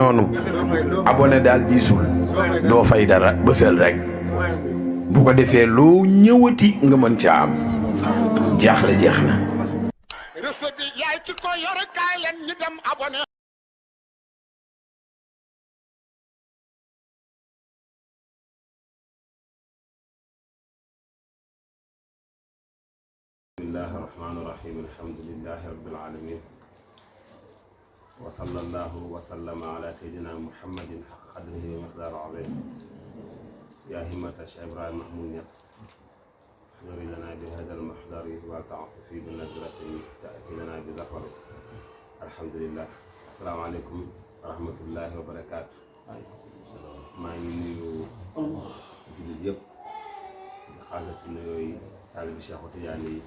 noonu abonné daal diisul doo fay dara bësal rek bu ko defee loo ñëwati nga mën ca am jaaxle jeex na. recette bi yaay ci ko yor kaay leen ñu dem abonné. bismillahi rahmaani rahim alhamdulillahi rabbil alamin wa sallallahu wa sallama ala sayyidina muhammadin haqqa qadrihi wa miqdaarihi al-azim yaa himmata Cheikh Ibrahima Mahmoud Niass احضري لنا بهذا المحضر وتعطفي بنظرة تأتي لنا بظفر. الحمد لله. السلام عليكم ورحمة الله وبركاته. maa ngi nuyu jullit yëpp di xaasal si nuyooyu taalibi Cheikh Tidiane yi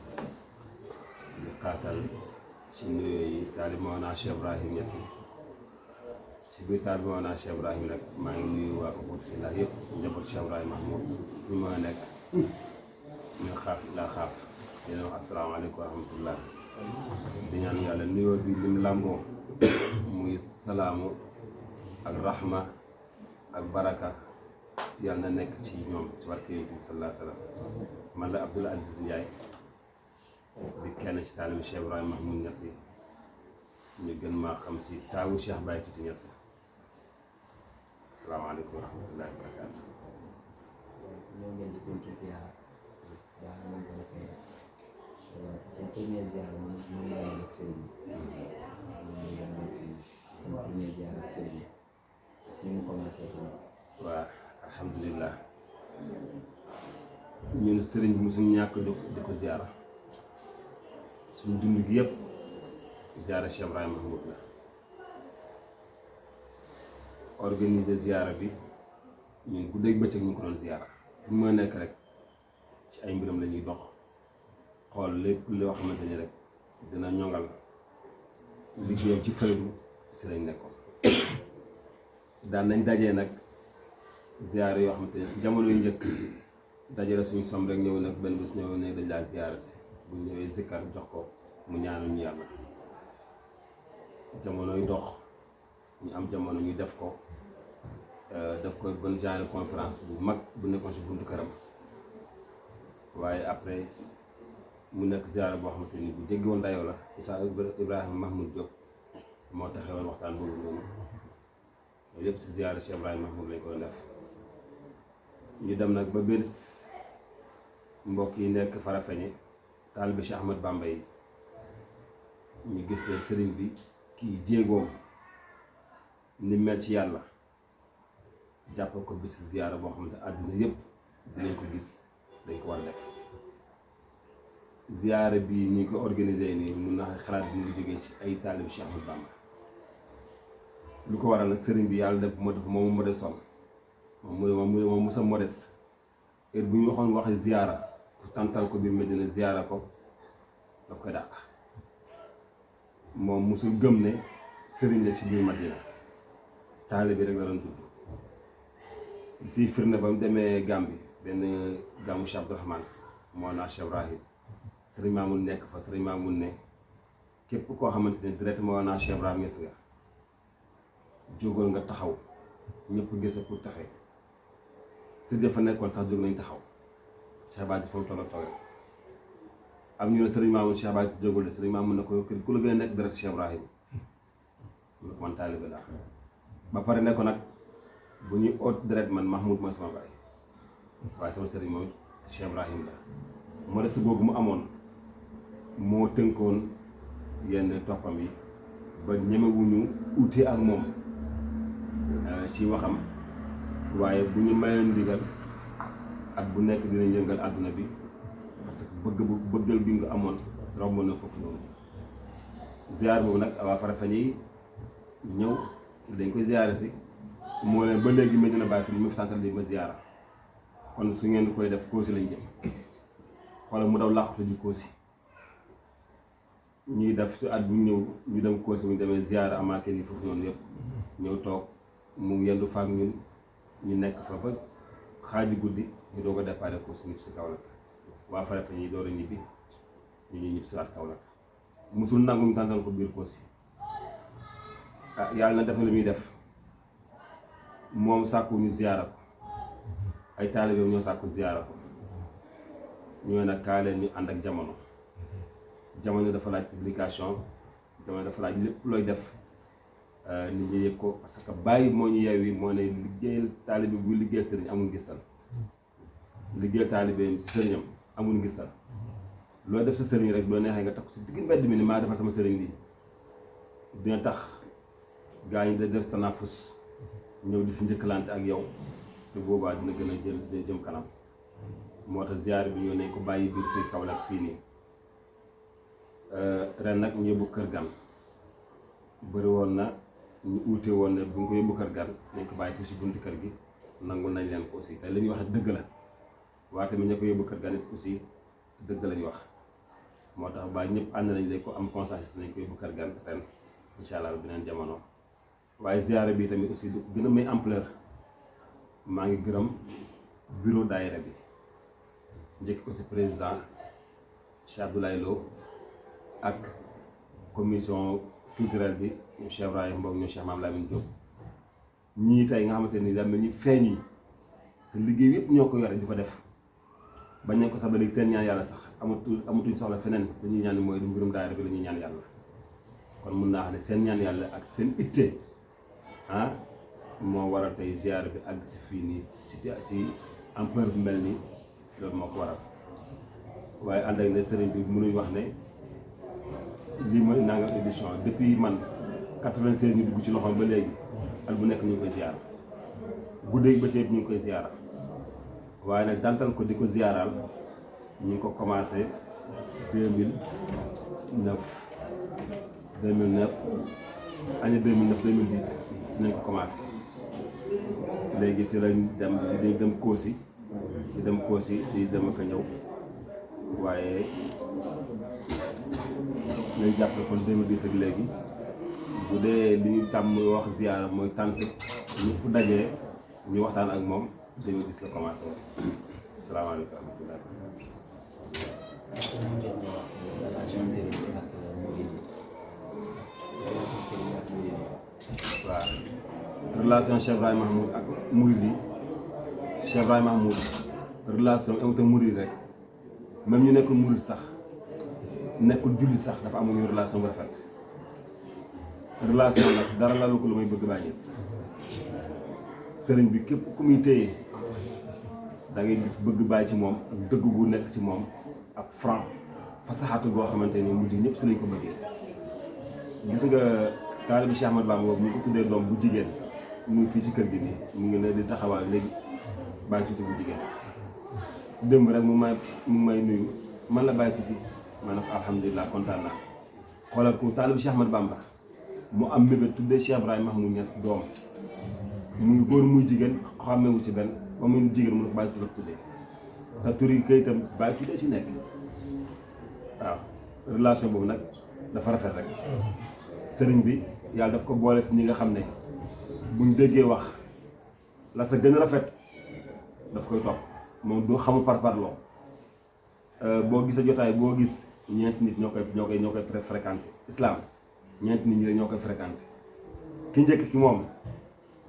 di xaasal si nuyooyu taalibi Mawlana Cheikh Ibrahim Niass si biir taalibi Mawlana Cheikh Ibrahim rek maa ngi nuyu waa Koupout Fillah yëpp njaboot Cheikh Ibrahim Mahmoud fu ma nekk min xaaf ilaa xaaf di leen wax asalaamaaleykum wa rahmatullah. di ñaan yàlla nuyoo bi lim làmboo muy salaamu ak rahma ak baraka yàlla na nekk ci ñoom ci barke Yonent bi sallallahu alayhi wa sallam. man la Abdoul Aziz Ndiaye di kenn ci taalibu Cheikh Ibrahima Mahmoud Niass yi ñu gën maa xam si taawu Cheikh Baye Tuuti Niass. asalaamaaleykum wa rahmatullahi wa barakaatu. ñoo ngeen di gën ci ziara yaa ngeen ko defee seen premier ziara moom ñu ngi lay ak sëriñ bi seen premier ziara ak sëriñ bi ñu ngi commencé tamit. waaw alhamdulilah ñun sëriñ bi suñu ñàkk di ko ziara suñu dund gi yëpp ziara Cheikh Ibrahima Mahmoud la. organiser ziara bi ñun bu dégg bëccëg ñu ngi ko doon ziara fu mu nekk rek ci ay mbiram la ñuy dox xool lépp loo xamante ni rek dina ñongal liggéeyam ci faydu si lañ nekkoon. daan nañ dajee nag ziara yoo xamante ne si jamono yu njëkk dajale suñu som rek ñëw nag benn bés ñëw ne dañ laa ziara si bu ñëwee zikkar jox ko mu ñaanal ñu yàlla. jamono yu dox ñu am jamono ñu def ko bon genre conférence bu mag bu nekkoon si buntu këram. waaye après mu nekk ziara boo xamante ni bu jéggi woon dayoo la Oustaz Ibrahima Mahmoud Diop moo taxee woon waxtaan boobu noonu loolu yëpp si ziara Cheikh Ibrahima Mahmoud lañ koy def. ñu dem nag ba biir mbokk yi nekk Farafeñe taalibe Cheikh Ahmad Bamba yi ñu gis ne sëriñ bi kii jéegoom ni mel ci yàlla jàpp ko bis ziara boo xamante àdduna yëpp dinañ ko gis dañ ko war a def. ziara bi ni ko organisé nii mun naa xalaat bi mu ngi jógee ci ay taalibe Cheikh Ahmad Bamba. lu ko waral nag sëriñ bi yàlla def moom modeste son moom musa modeste heure bu ñu waxoon waxi ziara pour tàntal ko biir Medina ziara ko daf koy dàq. moom musul gëm ne sëriñ la ci biir Madina taalibe bi rek la doon tudd. si firnde ba mu demee Gàmbi benn gàmmu Cheikh Abdourahmane moo naa Cheikh Ibrahim sëriñ Mamoun nekk fa sëriñ Mamoun ne képp koo xamante ne direct moo naa Cheikh Ibrahim Niass nga jógal nga taxaw ñëpp gis pour taxee sëriñ fa nekkoon sax jóg nañ taxaw Cheikh Baati fa mu toll toog am ñu ne sëriñ Mamoun Cheikh Baati jógul de sëriñ Mamoun ne ko ku la gën a nekk direct Cheikh Ibrahim mu ne ko man taalibe laa ba pare ne ko nag bu ñuy oot direct man Mahmoud mooy sama baay waaye sama sëriñ mooy Cheikh Ibrahim la. modeste boobu mu amoon moo tënkoon yenn toppam yi ba ñemewuñu uute ak moom ci waxam waaye bu ñu mayoon ndigal ak bu nekk dinañ yëngal àdduna bi parce que bëggal bi nga amoon romb na foofu noonu. ziar boobu nag waa Farafeñe yi ñëw dañ koy ziare si moo leen ba léegi Medina Baye fi ñu ma fi tàntal di ma ziara kon su ngeen koy def Koosi lañ jëm xoolal mu daw làqatu ji Koosi ñuy def su at bu ñëw ñu dem Koosi bu ñu demee ziara amaake ni foofu noonu yëpp ñëw toog mu yendu faak ñun ñu nekk fa ba xaaju guddi ñu doog a déparé Koosi ñib si Kaolack waa Farafeñe yi door a ñibbi ñu ñib si waat Kaolack musul nangu ñu tàntal ko biir Koosi. yàlla na def na lu muy def moom sàkku ñu ziyaara ko ay taalibeem ñoo sàkku ziyaara ko ñooy nag kaa leen ñu ànd ak jamono. jamono dafa laaj publication, jamono dafa laaj lépp looy def nit ñi yëg ko, parce que bàyyi moo ñu yeewi moo ne liggéeyal taalibe bu liggéey sëriñ amul ngistal, liggéeyal taalibe sëriñam amul ngistal. looy def sa sëriñ rek boo neexee nga takk si digg mbedd mi ni maa defal sama sëriñ lii dina tax gaa ñi da def tanafus ñëw di si njëkkalante ak yow, te boobaa dina gën a jëm kanam. moo tax ziyaar bi ñoo nañ ko bàyyi biir fii Kaolack fii nii. ren nag ñu yóbbu kër gan bëri woon na ñu uute woon ne bu ñu ko yóbbu kër gan nañ ko bàyyi fii si buntu kër gi, nangu nañ leen ko aussi te li ñuy wax dëgg la, waaye tamit ñu ko yóbbu kër gan it aussi dëgg lañ wax. moo tax ba ñëpp ànd nañ léegi ko am consensus nañ ko yóbbu kër gan ren incha allah beneen jamono. waaye ziyaare bi tamit aussi du gën a may ampleur, maa ngi gërëm bureau daayira bi njëkk ko si président Cheikh Abdoulaye Lo ak commission culturelle bi ñu Cheikh Ibrahima Mbow ñu Cheikh Mame Lamine Diop ñii tey nga xamante ni daa mel ni feeñ yi te liggéey yëpp ñoo ko yore di ko def bañ nañ ko sax ba léegi seen ñaan yàlla sax amatuñ soxla feneen dañuy ñaan mooy du mbirum daayira bi la ñuy ñaan yàlla. kon mun naa xam ne seen ñaan yàlla ak seen itte moo waral tey ziyaara bi àgg si fii nii si ampleur bu mel nii loolu moo ko waral. waaye ànd ak ne sëriñ bi mënuñ wax ne lii mooy nangam édition depuis man 96 ñu dugg ci loxoom ba léegi at bu nekk ñu ngi koy ziyaara guddeeg bëccëg ñu ngi koy ziyaara. waaye nag dantal ko di ko ziyaaraal ñu ngi ko commencé 2009 année 2010 si nañ ko commencé. léegi si lañ dem Koosi di dem ak a ñëw, waaye nañ jàpp kon 2010 ak léegi bu dee li ñu tàmm wax ziyaara mooy tànt ñëpp dajee ñu waxtaan ak moom 2010 la commencé woon. asalaamaaleykum wa rahmatulah. waaw relation Cheikh Ibrahima Mahmoud ak murid yi, Cheikh Ibrahima Mahmoud relation amut ak murid rek, même ñu nekkul murid sax nekkul julli sax dafa amoon relation bu rafet. relation nag dara lalu ko lu may bëgg bàyyi sëriñ bi képp ku muy téye da ngay gis bëgg bàyyi ci moom ak dëgg gu nekk ci moom ak franc fasaxaatu goo xamante ni mujj ñëpp si lañ ko bëggee. gis nga taalibi Cheikh Ahmadou Bamba boobu mu ngi ko tuddee doom bu jigéen mu ngi fii ci kër gi nii mu ngi ne di taxawaal léegi bàyyi tuuti bu jigéen. démb rek mu may nuyu man la bàyyi tuuti ma ne ko alhamdulilah kontaan naa. xoolal ko taalibi Cheikh Ahmadou Bamba mu am mbébét tuddee Cheikh Ibrahima Mahmoud Niass doom muy góor muy jigéen xàmmewu ci benn ba muy jigéen mu ne ko bàyyi tuuti tuddee te tur yi kayitam bàyyi tuddee ci nekk. waaw relation boobu nag dafa rafet rek sëriñ bi yàlla daf ko boole si ñi nga xam ne buñ déggee wax la sa gën a rafet daf koy topp moom du xamul parparloo. boo gisee jotaay boo gis ñeenti nit ñoo koy fréquenté islam ñeenti nit ñi ñoo koy fréquenté. ki njëkk ki moom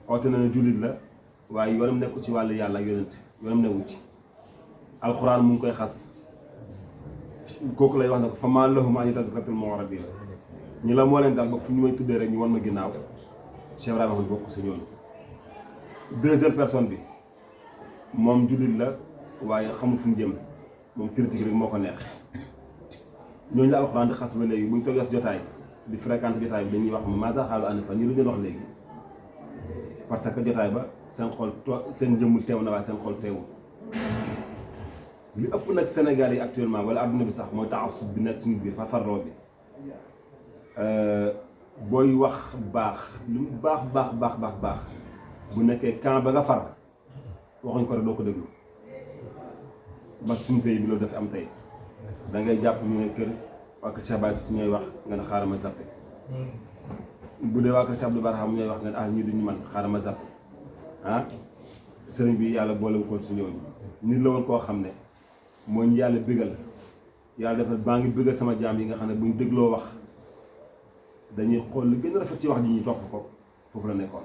oote na ne jullit la waaye yoonam nekku ci wàllu yàlla ak yonent yoonam newu ci alxuraan mu ngi koy xas. kooku lay wax ne ko fa maa lahum an yatazakkatul mu'ridin ñi la moo leen daal ba fu ñu may tuddee rek ñu wan ma ginnaaw. Cheikh Ibrahima bokk si ñooñu. deuxième personne bi moom jullit la waaye xamul fu mu jëm moom critique rek moo ko neex. ñooñu la alxuraan di xas ba léegi bu ñu toogee si jotaay di fréquente jotaay bi dañuy wax maasa xaalu ànd fa ñu lu ñu wax léegi parce que jotaay ba seen xol seen jëmm teew na waaye seen xol teewul. li ëpp nag Sénégal yi actuellement wala adduna bi sax mooy taasub bi nekk suñu biir farfarloo bi booy wax baax lu mu baax bu nekkee camp ba nga far waxuñ ko rek doo ko déglu ba suñu pays bi loolu dafa am tey da ngay jàpp ñu ne kër waa kër Cheikh Baye Tuuti ñooy wax nga ne xaaral ma zappe bu dee waa kër Cheikh Abdou Barham ñooy wax nga ne ah ñii duñu man xaaral ma zappe sëriñ bi yàlla boole ko si ñooñu nit la woon koo xam ne mooy ñu yàlla bégal yàlla dafa baa ngi bégal sama jaam yi nga xam ne buñ dégloo wax dañuy xool lu gën a rafet ci wax ji ñu topp ko foofu la nekkoon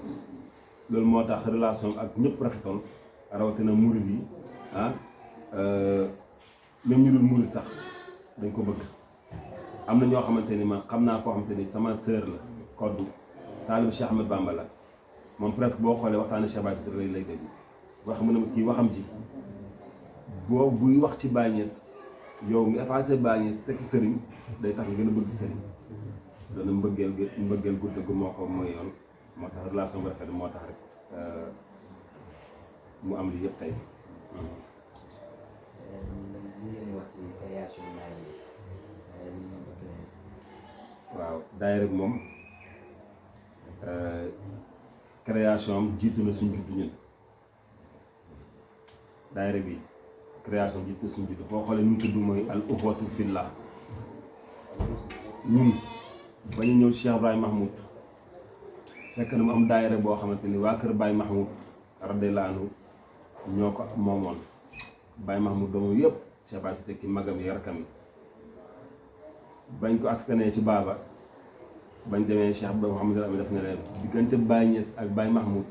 loolu moo tax relation ak ñëpp rafetoon rawatina murid yi même ñu dul murid sax dañ ko bëgg. am na ñoo xamante ni man xam naa koo xamante ni sama sœur la koddu taalibu Cheikh Ahmed Bamba la moom presque boo xoolee waxtaani Cheikh Baye Niass lay dégg wax mu ne kii waxam ji boo buy wax ci Baye Niass yow nga effacé Baye Niass teg ci sëriñ day tax nga gën a bëgg sëriñ loolu mbëggeel gu dëgg moo ko mooy yoon moo tax relation bu rafet moo tax rek mu am lii yëpp tey. waaw daayira bi moom création am jiitu na suñ juddu ñun daayira bi création jiitu na suñ juddu boo xoolee ñu tudd mooy al uxwatu fillah ñun ba ñu ñëw Cheikh Baye Mahmoud fekk na mu am daayira boo xamante ni waa kër Baye Mahmoud radiyallahu anhu ñoo ko moomoon Baye Mahmoud doomu yëpp Cheikh Baye ci tekki magam yi rakam yi bañ ko askanee ci baaba bañ demee Cheikh Ba Mouhamadou Amine daf ne leen diggante Baye Niass ak Baye Mahmoud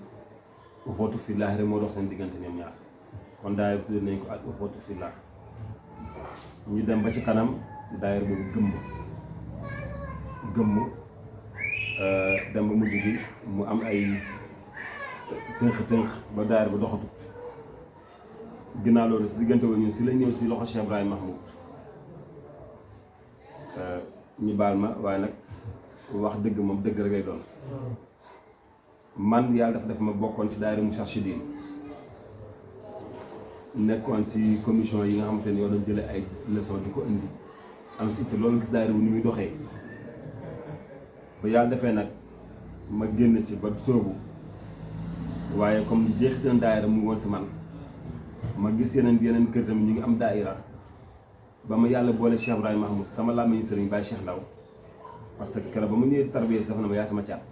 uxwatu fillah rek moo dox seen diggante ñoom ñaar kon daayira tudd nañ ko ak uxwatu fillah ñu dem ba ci kanam daayira boobu gëmm dem ba mujj gi mu am ay tënk ba daayira ba doxatut ginnaaw loolu si diggante woon ñun si la ñëw si loxo Cheikh Ibrahima Mahmoud ñu baal ma waaye nag wax dëgg moom dëgg rek lay doon man yàlla dafa def ma bokkoon ci daayira Moustarchidine nekkoon si commission yi nga xamante ni yoo doon jëlee ay leçon di ko indi am si te loolu gis daayira bu ni muy doxee ba yàlla defee nag ma génn ci ba soobu waaye comme jeexital daayira mu ngi woon si man ma gis yeneen kër tamit ñu ngi am daayira ba ma yàlla boole Cheikh Ibrahima Mahmoud sama làmmiñu sëriñ Baye Cheikh Ndaw parce que keroog ba ma ñëwee tarbiya si dafa na ma yaay sama caat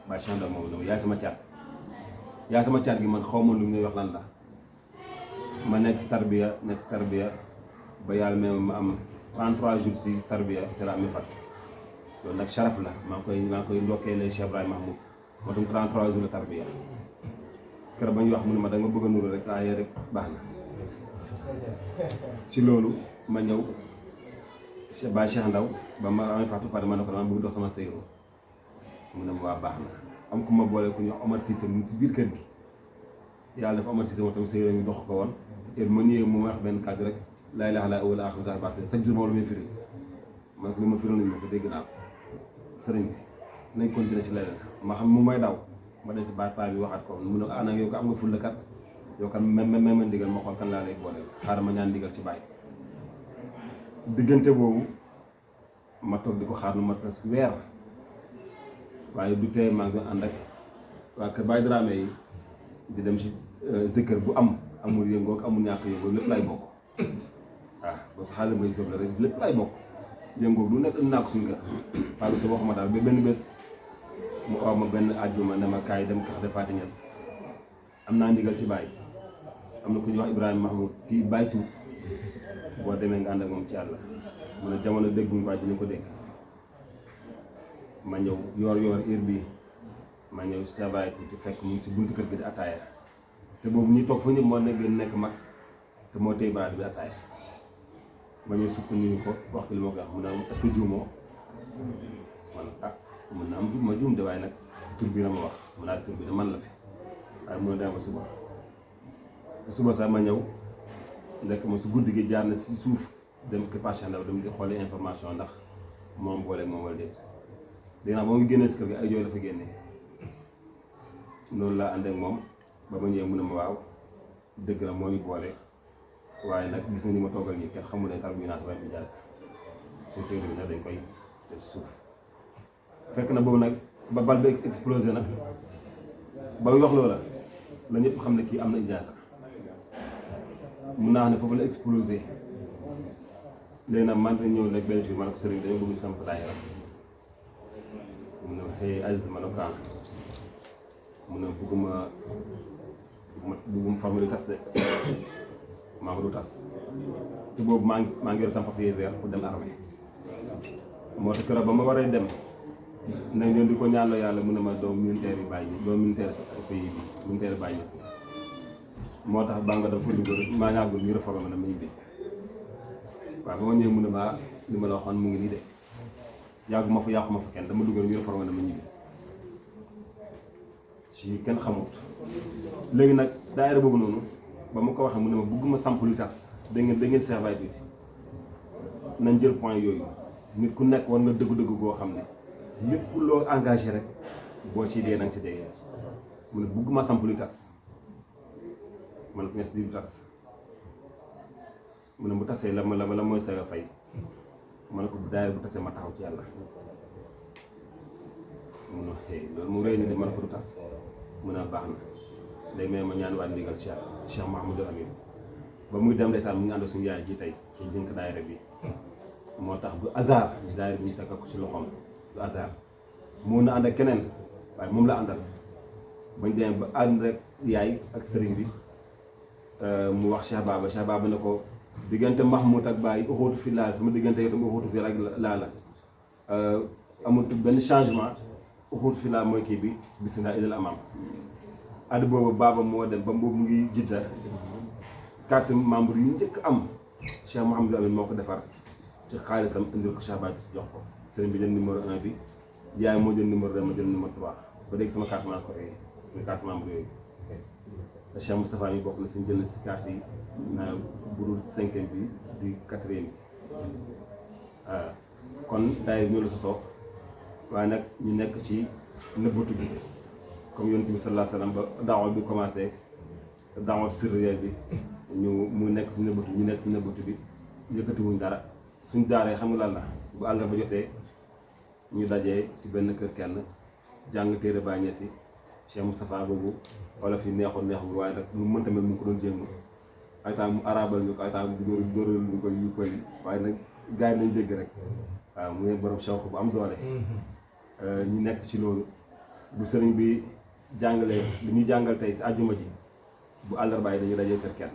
Baye Cheikh Ndaw moom yaay sama caat gi man xaw ma lu ngay wax lan la ma nekk si tarbiya ba yàlla même ma am 33 jours si tarbiya c'est la mi fat loolu nag sharaf la maa ngi koy ndokkeele Cheikh Ibrahima Mahmoud moo tam 33 jours la tarbiya keroog ba ñu wax mu ne ma da nga bëgg a nuru rek waaye rek baax na ci loolu ma ñëw Baye Cheikh Ndaw ba ma amee fàttu pare ma ne ko dama bëgg dox sama sëyro mu ne ma waa baax na am ku ma boole ku ñu wax Omar Cissé mu ci biir kër gi yàlla dafa Omar Cissé moo tam sëyro ñu dox ko woon et ma ñëwee mu wax benn kàddu rek laa ilaaha illallaah wala aaxiru zahir baatin chaque jour moom la muy firi man ko li ma firi nañu ma ko dégg naa ko sëriñ bi nañ continuer ci leneen ma xam mu may daw ma dem si baat paa bi waxaat ko mu ne ah nag yow ko am nga fulla kat yow kan même ma ndigal ma xool kan laa lay boole xaaral ma ñaan ndigal ci Baye diggante boobu ma toog di ko xaar lu ma presque weer waaye du tee maa ngi doon ànd ak waa kër Baye Dramé yi di dem si zikër bu amul yëngoo ak amul ñàkk yëngoo lépp lay bokk waaw ba si xaalis may soble rek lépp lay bokk yëngoo lu nekk indi naa ko suñu kër parce que waxuma daal ba benn bés mu oo ma benn àjjuma ne ma kaay dem kax defaati Niass am naa ndigal ci Baye am na ku ñuy wax Ibrahima Mahmoud kii Baye tuut boo demee nga ànd ak moom ci yàlla mu ne jamono dégguñu ko dina ko dégg ma ñëw yoor heure bii ma ñëw sa Baye tuuti fekk mu ngi si buntu kër gi di ataaya te boobu ñi toog fa ñëpp moo gën nekk mag te moo téy baat bi ataaya ma ñëw sukk nuyu ko wax ko li ma ko wax mu ne est-ce que juumoo man mën na am ma juum de waaye nag tur bi na ma wax mu naa tur bi de man la fi waaye mu ne dama suba sax ma ñëw nekk ma su guddi gi jaar na si suuf dem kër Pache Ndaw dem di xooli information ndax moom boole moom wala déet dinaa ba mu génnee si kër gi ay jooy la fa génnee noonu laa ànd ak moom ba ma ñëwee mu ne ma waaw dëgg la moo ñu boole waaye nag gis nga ni ma toogal nii kenn xamul ne tarbiya naa si Baye Ndiaye suñ séeréer bi nag dañ koy def suuf fekk na boobu nag ba bal bi explosé nag ba wax loola la ñëpp xam ne kii am na ijaasa mun naa xam ne foofu la explosé léegi nag man ñëw nag benn jour ma ne ko sëriñ dañoo bëgg samp daayira mu ne xëy Aziz ma ne ko mu ne bëgguma famille tas de maa ko du tas te boobu maa ngi yor sama papier vert pour dem armée moo tax keroog ba ma waree dem nañ leen di ko ñaanloo yàlla mu ne ma doom militaire yi bàyyi doom militaire sa pays bi militaire bàyyi si moo tax ba nga dafa dugg rek maa ñaagul ñu réforme ma ne ma ñibbi waaw ba ma ñëwee mu ne ma li ma la waxoon mu ngi nii de yàgguma fa yàquma fa kenn dama dugg rek ñu réforme ne ma ñibbi ci kenn xamut léegi nag daayira boobu noonu ba ma ko waxee mu ne ma bëgguma samp lu tas da ngeen seex bàyyi tuuti nañ jël point yooyu nit ku nekk war nga dëgg-dëgg goo xam ne lépp loo engagé rek boo ci dee nanga ci dee mu ne bëgguma samp lu tas man ko ñes di tas mu ne bu tasee la mooy sa fay ma ne ko daayira bu tasee ma taxaw ci yàlla mun na xëy loolu mu rëy ni de ma ne ko du tas mun a baax na day may ma ñaan waat ndigal Cheikh Mahamadou Amin ba muy dem ndeysaan mu ngi ànd suñu yaay ji tey ñu dénk daayira bi moo tax du hasard daayira bi ñu teg ko ci loxoom du hasard mun na ànd ak keneen waaye moom la àndal bañ demee ba ànd rek yaay ak sëriñ bi mu wax Cheikh Baba ne ko diggante Mahmoud ak Baye uxootu fi laal sama diggante yow tam uxootu fi rek laa la amul benn changement uxootu fi laal mooy kii bi bisimilah ilal amam at boobu Baba moo dem ba boobu mu ngi jidda carte membre yu njëkk am Cheikh Mouhamadou Amin moo ko defar ci xaalisam indil ko Cheikh Baye jox ko sëriñ bi jël numéro 1 bi yaay moo jël numéro 2 ma jël numéro 3 ba léegi sama carte maa ko muy carte membre yooyu te Cheikh Moustapha mi bokk na suñu jël si carte yi naa budul 5e bi di 4e bi waaw kon daay ñoo la sosoo waaye nag ñu nekk ci nëbbatu bi comme yonent bi sallallahu alayhi wasallam ba daawa bi commencé daawa sirriya bi mu nekk si nëbbatu ñu nekk si nëbbatu bi yëkkatiwuñ dara suñ daaree xam nga lan la bu àllarba jotee ñu dajee si benn kër kenn jàng téere bàññee si Cheikh Moustapha boobu wala fi neexul waaye nag lu mënta mel mu ngi ko doon jéem ay temps mu arabal ñu ko ay temps mu dóoral ñu ko yu koy waaye nag gars yi nañ dégg rek waaw mu ne borom shawq bu am doole ñu nekk ci loolu bu sëriñ bi jàngalee li ñuy jàngal tey si àjjuma ji bu àllarba yi dañuy dajee kër kenn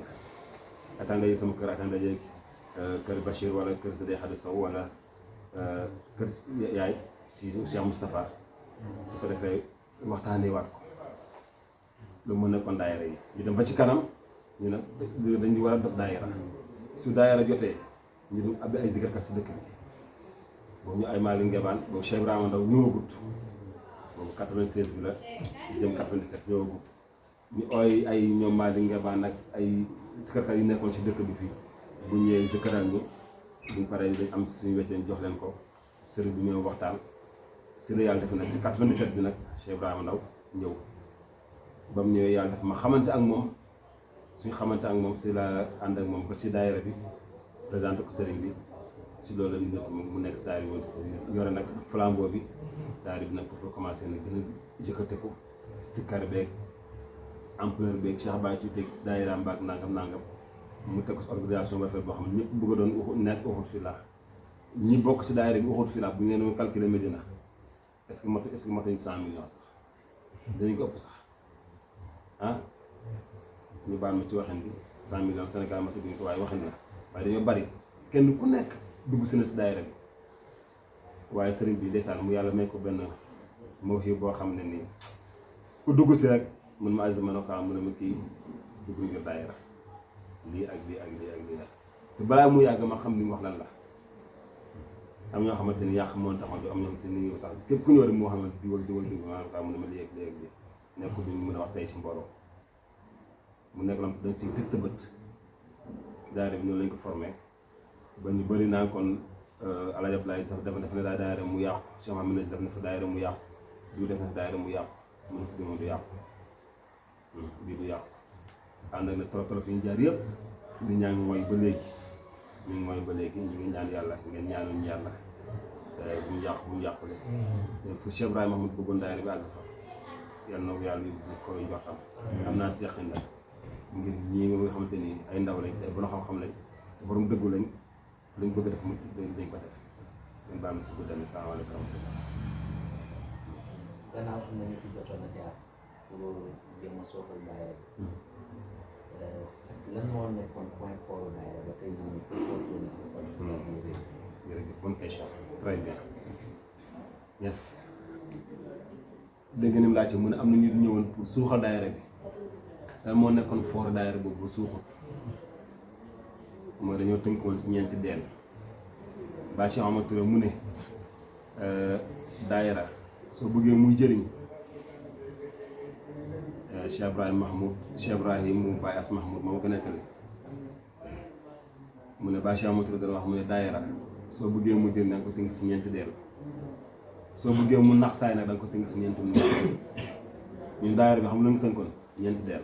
ay temps dajee sama kër ay temps dajee kër Bachir wala kër Sëdee Xadi Sow wala kër yaay si Cheikh Moustapha su ko defee waxtaanee waat ko lu mu nekkoon daayira yi ñu dem ba ci kanam ñu ne dañu war a def daayira su daayira jotee ñu dem abbi ay zikarkat si dëkk bi boobu ñu ay Malick Ngebaan boobu Cheikh Ibrahima Ndaw ñëwagut boobu 96 bi la jëm 97 ñëwagut ñu ooy ay ñoom Malick Ngebaan ak ay zikarkat yi nekkoon si dëkk bi fii bu ñëwee zikaral ñu buñ paree dañ am suñu wecceen jox leen ko sëriñ bi ñëw waxtaan si la yàlla def nag si 97 bi nag Cheikh Ibrahima Ndaw ñëw ba mu ñëwee yàlla def ma xamante ak moom suñu xamante ak moom si la ànd ak moom ba si daayira bi présenté ko sëriñ bi si loolu la nekk mu nekk si daayira bi yore nag flambeau bi daayira bi nag foofu la commencé nag gën a jëkkate ko si kar beeg ampleur beeg Cheikh Baye tuuti daayira mbaag nangam mu teg ko si organisation ba boo xam ne ñëpp bëgg a doon nekk uxut fi la ñi bokk si daayira bi uxut fi la bu ñu leen doon calculer Medina est-ce que matuñ 100 millions sax dinañ ko ëpp sax ah ñu baal ma ci waxin bi 100 millions Sénégal matu bi ko waaye waxin la waaye dañoo bari kenn ku nekk dugg si na si daayira bi waaye sëriñ bi ndeysaan mu yàlla may ko benn mawhiba boo xam ne nii ku dugg si rek mun ma azima noka mu ne ma kii dugg ngir daayira lii ak lii ak lii ak lii la te balaa mu yàgg ma xam li mu wax lan la am ñoo xamante ni yàq moon taxaw am ñoo xamante ni tax képp ku ñëw rek moo xamante diwal maanaam kaa mu ne ma lii ak lii ak lii nekk duñ mën a wax tey si mbooloo mu nekk lam dañ si teg sa bët daayira bi ñoo lañ ko formé ba ñu bëri naan kon Alaaji Abdoulaye sax def na daayira mu yàqu Cheikh Mahamad def na fa daayira mu yàqu bii def na fa daayira mu yàqu mu ne ko bii moom du yàqu bii du yàqu ànd ak na trop yi ñu jaar yëpp di ñaan mooy ba léegi ñu ngi mooy ba léegi ñu ngi ñaan yàlla ngeen ñaanal ñu yàlla bu ñu yàqule fu Cheikh Ibrahima Mahmoud bëggoon daayira bi àgg fa yàlla na ko yàlla ñu koy njortam am naa si yaqin nag ngir ñii nga xamante ni ay ndaw lañ ay borom xam-xam lañ te borom dëggu lañ bëgg def mu dañ ko def ngeen baal ma si guddal ni salaamaaleykum gannaaw xam na ni fi jotoon a jaar pour jéem a sookal daayira bi lan moo nekkoon point fort daayira ba tey ñu pour continuer jërëjëf bonne question très bien yes dégg nga ni mu laajte mu ne am na ñu ñëwoon pour suuxal daayira bi lan moo nekkoon foor daayira boobu ba suuxut mooy dañoo tënkoon si ñeenti deel ba Cheikh Amadou Touré mu ne daayira soo bëggee muy jëriñ Cheikh Ibrahim Mahmoud Cheikh Ibrahim mu Baye As Mahmoud moo ko nettali mu ne ba Cheikh Amadou Touré dana wax mu ne daayira soo bëggee mu jëriñ da nga ko tënk si ñeenti deel soo bëggee mu nax saay nag da nga ko tënk si ñeenti ñun daayira bi xam nga lu ñu tënkoon ñeenti deel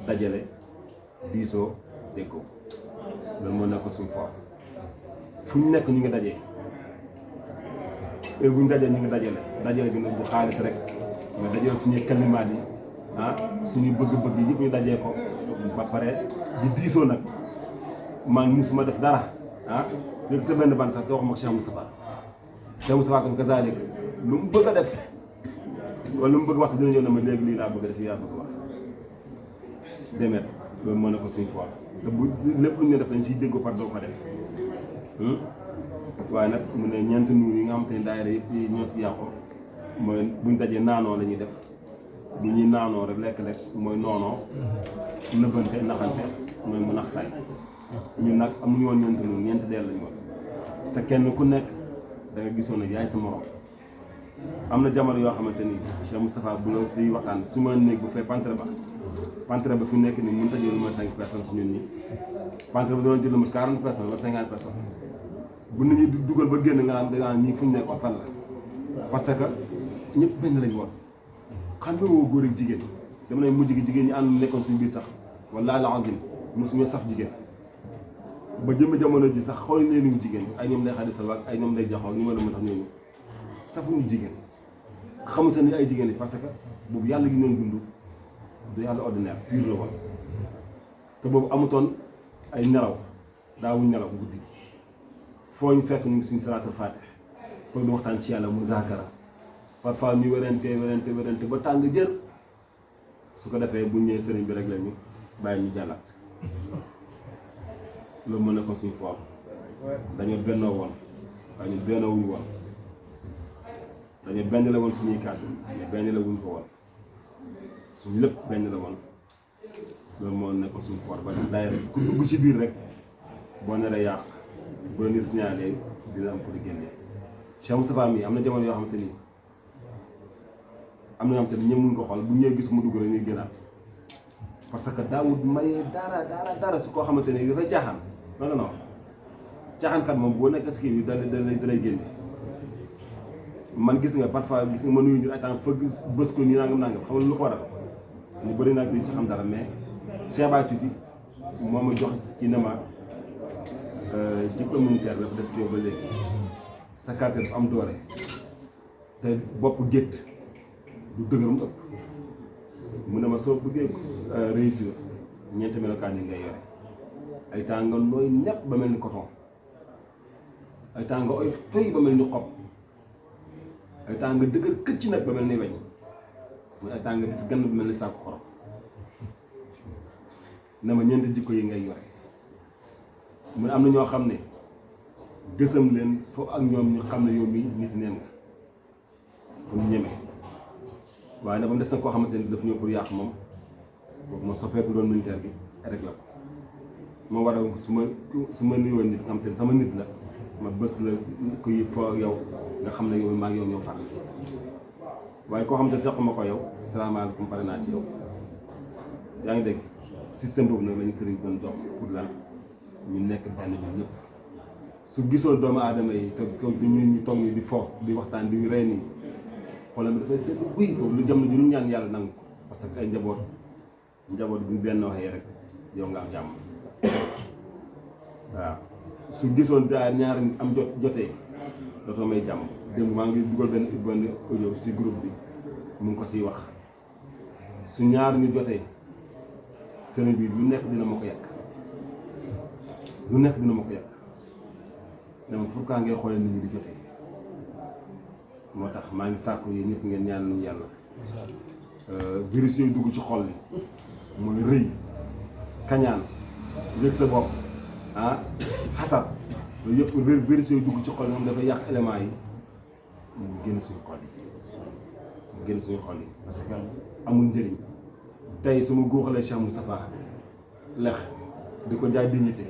dajale diisoo déggoo loolu moo nekkoon suñu fort fu ñu nekk ñu ngi dajee bu ñu dajee ñu ngi dajale bi nag bu xaalis rek nga dajale suñuy kalimaat yi suñuy bëgg-bëgg yëpp ñu dajee ko ba pare di diisoo nag man musuma def dara léegi te benn ban sax te waxuma Cheikh Moustapha tam kazalik lu mu bëgg a def wala lu mu bëgg a wax dina ñëw ne ma léegi lii laa bëgg a def yaa bëgg wax demet loolu moo ne ko suñu fort te bu lépp lu ñu def dañ siy déggoo par doo ko def waaye nag mu ne ñeenti nuur yi nga xam te ne daayira yëpp ñoo si yàqu mooy buñ dajee naanoo la ñuy def bu ñuy naanoo rek lekk mooy noonoo nëbbante naxante mooy mu nax saay ñun nag amuñu woon ñeenti nuur ñeenti deel lañu woon te kenn ku nekk da nga gisoon ne yaay sa morom am na jamono yoo xamante ni Cheikh Moustapha bu la siy waxtaan su ma néeg bu fee pantre ba fi nekk ni mënut a jël lu ma 5 personnes su ñun ñi pantre ba doon jël lu ma 40 personnes wala 50 personnes bu nit ñi dugal ba génn nga naan ñii fu ñu nekkoon fan la parce que ñëpp benn lañ woon xam nga woo góor ak jigéen dama ne mujj gi jigéen ñi ànd nekkoon suñu biir sax wallaahi la azim mosuñu saf jigéen ba jëmm jamono ji sax xool leenu jigéen ay ñoom lay xadi sa waag ay ñoom lay jaxoo ñu ma la mën tax ñooñu safuñu jigéen xamul sa ni ay jigéen yi parce que boobu yàlla gi noonu dund du yàlla ordinaire pur la woon te boobu amutoon ay nelaw daawuñ nelaw guddi gi foo ñu fekk ñu ngi suñu salaatul faatih foog ñu waxtaan ci yàlla mu zaakara parfois ñu werante ba tàng jër su ko defee bu ñëwee sëriñ bi rek lañu bàyyi ñu jàllaat loolu mën na ko suñu foor dañoo bennoo woon waaye ñun bennoo wuñu woon dañoo benn la woon suñuy kàddu mais benn la wuñ ko woon suñu lépp benn la woon loolu moo nekkoon suñu foor ba daayira ku dugg ci biir rek boo naree yàq bu la nit signalé dina am ko di génnee Cheikh Moustapha mi am na jamono yoo xamante ni am na yoo xamante ni ñëpp mun ko xool bu ñëwee gis mu dugg rek ñuy gënaat parce que daawut mayee dara su koo xamante ni dafay caaxaan non caaxaankat moom boo nekk si kii bi da lay génne man gis nga parfois gis nga ma nuyu ñu ay temps fëgg bës ko nii nangam xam nga lu ko waral ñu bëri nag di ci xam dara mais Cheikh Baye Tuuti moo ma jox ci ne ma diplôme militaire dafa des si yow ba léegi sa carte dafa am doore te bopp gétt du dëgër mu ëpp mu ne ma soo bëggee réussir ñeenti melokaan yi ngay yore ay temps nga nooy nepp ba mel ni coton ay temps nga oyof toy ba mel ni xob ay temps nga dëgër këcc nag ba mel ni weñ muy ay temps nga dis gann ba mel ni saako xorom ne ma ñeenti jikko yi ngay yore mu ne am na ñoo xam ne gësam leen foo ak ñoom ñu xam ne yow mii nit neen nga pour ñeme waaye nag ba mu des na koo xamante ni daf ñëw pour yàq moom boobu ma soppeeku doon militaire bi rek la ko moo waral su ma nuyoo nit nga xam te sama nit la ma bës la kuy foo yow nga xam ne yow maa ngi yow ñëw far waaye koo xam te seq ma ko yow salaamaaleykum pare naa ci yow yaa ngi dégg système boobu nag lañu sëriñ doon jox pour lan ñu nekk benn ñun ñëpp su gisoon doomu aadama yi te ñu toog nii di fo di waxtaan di rey nii xoolal mi dafay seetlu buy foofu lu jëm na ju ñaan yàlla nangu ko parce que ay njaboot bu ñu benn waxee rek yow nga am jàmm waaw su gisoon daa ñaar am jotee dootoo may jàmm démb maa ngi dugal benn audio si groupe bi mu ngi ko siy wax su ñaar ñu jotee sëriñ bi lu nekk dina ma ko yàq dama pourquoi ngay xoolee nit ñi di jotee moo tax maa ngi sàkku yi ñëpp ngeen ñaan nañu yàlla virus yooyu dugg ci xol bi mooy rëy kañaan yëg sa bopp xasat loolu yëpp virus yooyu dugg ci xol bi moom dafay yàq éléments yi mu génn suñu xol yi mu génn suñu xol yi parce que amul njëriñ tey su ma góoxalee Cheikh Moustapha lex di ko jaay dignité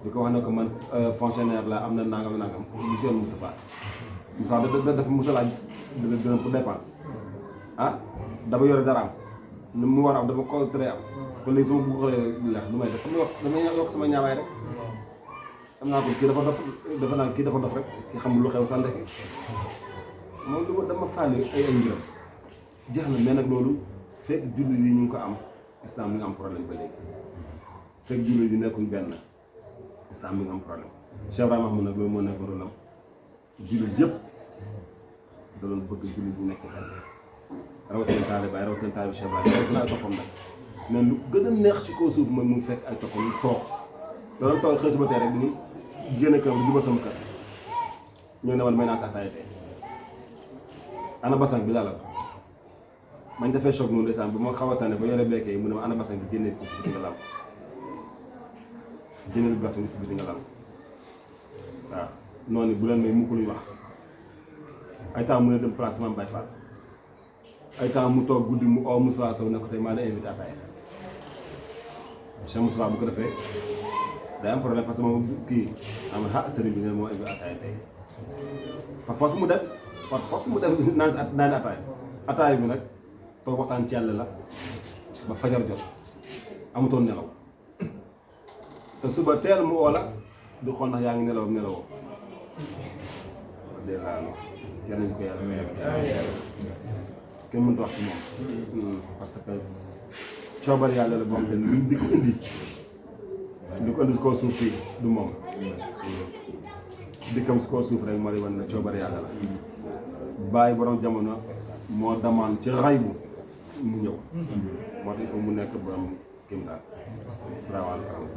di ko wax ne ko man fonctionnaire la am na nangam lu si yoon Moustapha dafa Moussa laaj dërëm pour dépense ah dama yore daraam nu mu war a am dama ko tere am kon léegi sama góoxalee lex du may def sama damay yokk sama ñaawaay rek am naa ko kii dafa dof dafa naa kii dafa dof rek ki xamul lu xew sa ndeke moom lu ma dama fànni ay mbiram jeex na mais nag loolu fekk jullit yi ñu ngi ko am islam mi nga am problème ba léegi fekk jullit yi nekkuñ benn islam mi nga am problème Cheikh Ibrahima Mahmoud nag loolu moo nekk rôle am jullit yëpp da doon bëgg jullit ñu nekk benn rawatina taalibaay rawatina taaliba Cheikh Ibrahima rawatina ay toppam nag mais lu gën a neex ci kaw suuf mooy mu fekk ay toppam ñu toog da doon toog xëy suba tey rek ni génn kër jubal sama kër ñoo ne woon may naa sa ataaya tey ana basang bi laalal mañ defee choc noonu ndeysaan ba ma xaw a tane ba yore beekee yi mu ne ma ana basang bi génnee ko si biti nga lal génneel basang bi si biti nga lal waaw noonu bu leen may mukk luñ wax ay temps mu ne dem place Mame Baye Fall ay temps mu toog guddi mu oo Moussa Sow ne ko tey maa la invité ataaya Cheikh Moussa bu ko defee day am problème parce que moom kii am na sëriñ bi ne moo invité ataaya tey par force mu dem naan ataaya bi nag toog waxtaan ci yàlla la ba fajar jot amutoon nelaw te suba teel mu oo la du xool ndax yaa ngi nelawoo dee laa no yal nañu ko yàlla kenn mënut wax ci moom parce que coobar yàlla la boo xam ne di ko indi si kaw suuf fii du moom dikkam si kaw suuf rek moo di wan ne coobar yàlla la bàyyi borom jamono moo damaan ci xay bu mu ñëw moo tax il faut mu nekk borom kim daal salaamaaleykum